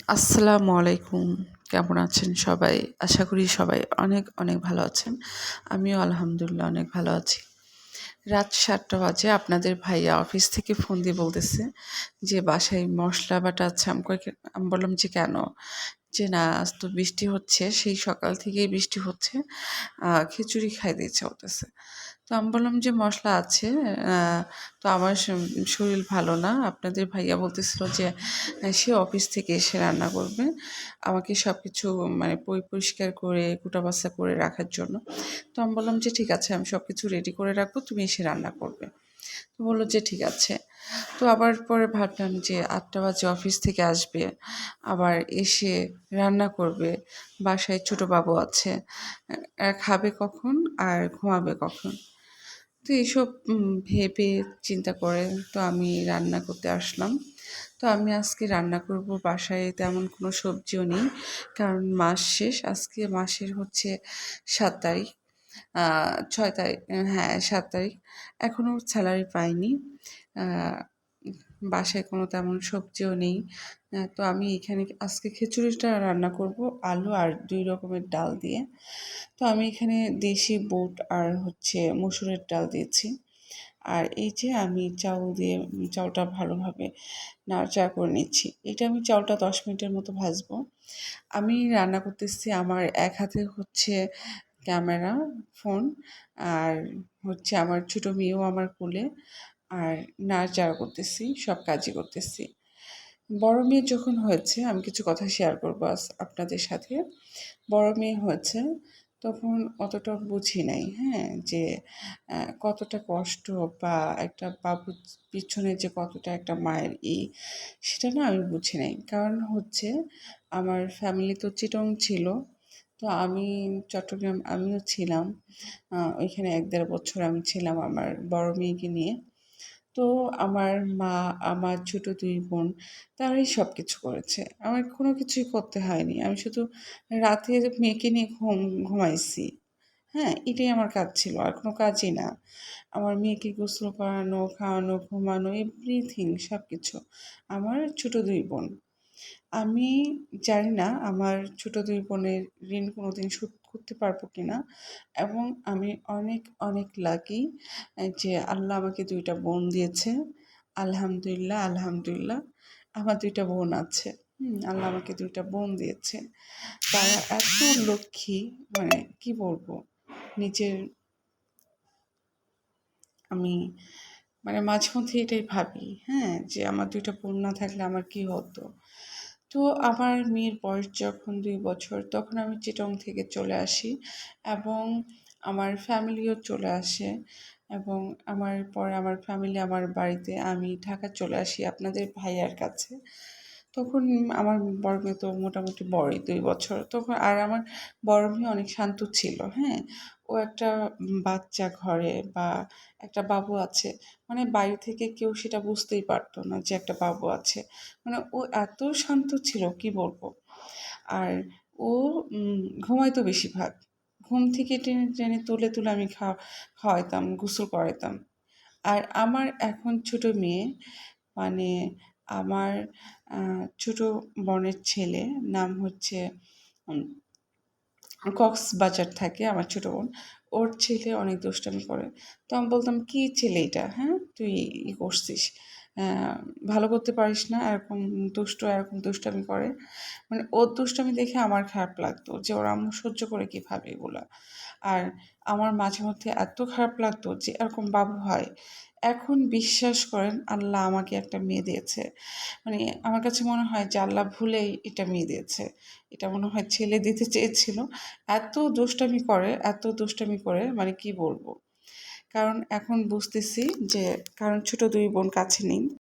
আসসালামু আলাইকুম। কেমন আছেন সবাই? আশা করি সবাই অনেক, অনেক ভালো আছেন। আমিও আলহামদুলিল্লাহ অনেক ভালো আছি। রাত ৭ঃ০০ বাজে আপনাদের ভাইয়া অফিস থেকে ফোন দিয়ে বলতেছে যে, "বাসায় মসলা বাটা আছে।" আমি বললাম যে, "কেন?" যে, "না আজ তো বৃষ্টি হচ্ছে। সেই সকাল থেকেই বৃষ্টি হচ্ছে। খিচুড়ি খাইতে ইচ্ছা করতেছে।" তো আমি বললাম যে, "মসলা আছে। আ তো আমার শরীর ভালো না।" আপনাদের ভাইয়া বলতেছিল যে, সে অফিস থেকে এসে রান্না করবে। আমাকে সবকিছু মানে পরিষ্কার করে কুটাবাছা করে রাখার জন্য। তো আমি বললাম যে, "ঠিক আছে, আমি সবকিছু রেডি করে রাখবো। তুমি এসে রান্না করবে।" তো বলল যে, "ঠিক আছে।" তো আবার পরে ভাবলাম যে ৮ঃ০০ বাজে অফিস থেকে আসবে। আবার এসে রান্না করবে। বাসায় ছোট বাবু আছে। খাবে কখন আর ঘুমাবে কখন? তো এইসব ভেবে চিন্তা করে তো আমি রান্না করতে আসলাম। তো আমি আজকে রান্না করব, বাসায় তেমন কোনো সবজিও নেই। কারণ মাস শেষ। আজকে মাসের হচ্ছে ৭ তারিখ। ৬ তারিখ, হ্যাঁ ৭ তারিখ। এখনও স্যালারি পাইনি। আ বাসায় কোনো তেমন সবজিও নেই। তো আমি এখানে আজকে খিচুড়িটা রান্না করব আলু আর ২ রকমের ডাল দিয়ে। তো আমি এখানে দেশি বুট আর হচ্ছে মসুরের ডাল দিয়েছি। আর এই যে আমি চাউলটা ভালোভাবে নাড়াচাড়া করে নিচ্ছি। এটা আমি চাউলটা ১০ মিনিটের মতো ভাজবো। আমি রান্না করতেছি, আমার এক হাতে হচ্ছে ক্যামেরা, ফোন, আর হচ্ছে আমার ছোটো মেয়েও আমার কোলে, আর নাড়াচাড়া করতেছি, সব কাজই করতেছি। বড় মেয়ে যখন হয়েছে, আমি কিছু কথা শেয়ার করবো আপনাদের সাথে। বড় মেয়ে হয়েছে তখন অতটা বুঝি নাই, হ্যাঁ? যে কতটা কষ্ট বা একটা বাবুর পিছনে যে কতটা একটা মায়ের সেটা না আমি বুঝি নাই। কারণ হচ্ছে আমার ফ্যামিলি তো চিটং ছিল। তো আমি চট্টগ্রাম আমিও ছিলাম। ওইখানে ১-১.৫ বছর আমি ছিলাম আমার বড় মেয়েকে নিয়ে। তো আমার মা, আমার ছোট ২ বোন তারাই সবকিছু করেছে। আমার কোনো কিছুই করতে হয়নি। আমি শুধু রাতে মেয়েকে নিয়ে ঘুমাইছি। হ্যাঁ? এটাই আমার কাজ ছিল। আর কোনো কাজই না। আমার মেয়েকে গোসল করানো, খাওয়ানো, ঘুমানো এভরিথিং সবকিছু। আমার ছোট ২ বোন। আমি জানি না আমার ছোট ২ বোনের ঋণ কোনোদিন শোধ করতে পারবো কিনা, এবং আমি অনেক, অনেক লাকি যে আল্লাহ আমাকে ২ টা বোন দিয়েছে। আলহামদুলিল্লাহ, আলহামদুলিল্লাহ। আমার ২ টা বোন আছে। আল্লাহ আমাকে ২ টা বোন দিয়েছে। তারা এত লক্ষ্মী, মানে কি বলবো? নিজের আমি মানে মাঝে মধ্যে এটাই ভাবি, হ্যাঁ? যে আমার ২ টা বোন না থাকলে আমার কি হতো? তো আমার মেয়ের বয়স যখন ২ বছর, তখন আমি চিটং থেকে চলে আসি, এবং আমার ফ্যামিলিও চলে আসে, এবং আমার ফ্যামিলি আমার বাড়িতে, আমি ঢাকা চলে আসি আপনাদের ভাইয়ার কাছে। তখন আমার বড় মেয়ে তো মোটামুটি বড়ই, ২ বছর। তখন আর আমার বড় মেয়ে অনেক শান্ত ছিল, হ্যাঁ? ও একটা বাচ্চা ঘরে বা একটা বাবু আছে, মানে বাইরে থেকে কেউ সেটা বুঝতেই পারত না যে একটা বাবু আছে। মানে ও এত শান্ত ছিল কি বলবো। আর ও ঘুমাইতো বেশিরভাগ। ঘুম থেকে টেনে, টেনে তুলে আমি খাওয়াইতাম, গোসল করাইতাম। আর আমার এখন ছোট মেয়ে, মানে আমার আ ছোট বোনের ছেলে, নাম হচ্ছে উম কক্সবাজার থাকে আমার ছোট বোন। ওর ছেলে অনেক দুষ্টামি করে। তো আমি বলতাম, "কি ছেলে এটা, হ্যাঁ? তুই করছিস। অ্যা ভালো করতে পারিস না, এরকম দুষ্টামি করে।" মানে ওর দুষ্টামি দেখে আমার খারাপ লাগতো যে ওর আম্মু সহ্য করে কীভাবে এগুলা। আর আমার মাঝে মধ্যে এত খারাপ লাগতো যে এরকম বাবু হয়। এখন বিশ্বাস করেন আল্লাহ আমাকে একটা মেয়ে দিয়েছে। মানে আমার কাছে মনে হয় যে আল্লাহ ভুলেই এটা মেয়ে দিয়েছে। এটা মনে হয় ছেলে দিতে চেয়েছিল। এত দুষ্টামি করে মানে কি বলবো? কারণ এখন বুঝতেছি যে, কারণ ছোট ২ বোন কাছে নেই।